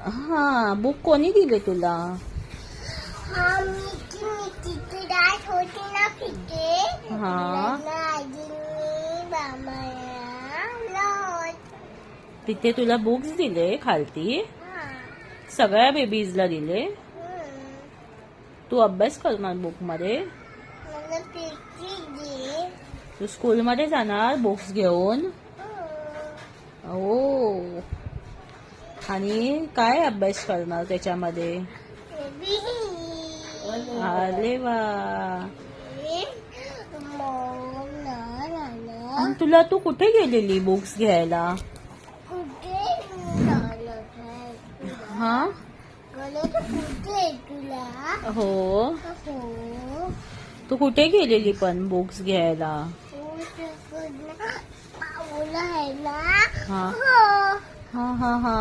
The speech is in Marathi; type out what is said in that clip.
हा, बुक कोणी दिले तुला? हा, मी डाट होती ना फिके. हा. आजीनी बाबाला तिथे तुला बुक्स दिले खालती? हा. सगळ्या बेबीजला दिले? तू अभ्यास करणार बुक मध्ये? मला फिकी दे. तू स्कूल मध्ये जाणार बुक्स घेऊन? ओ. आणि काय अभ्यास करणार त्याच्यामध्ये? अरे वा. आणि तुला तू कुठे गेलेली बुक्स घ्यायला? हा. हो. तू कुठे गेलेली पण बुक्स घ्यायला? हा हा हा हा.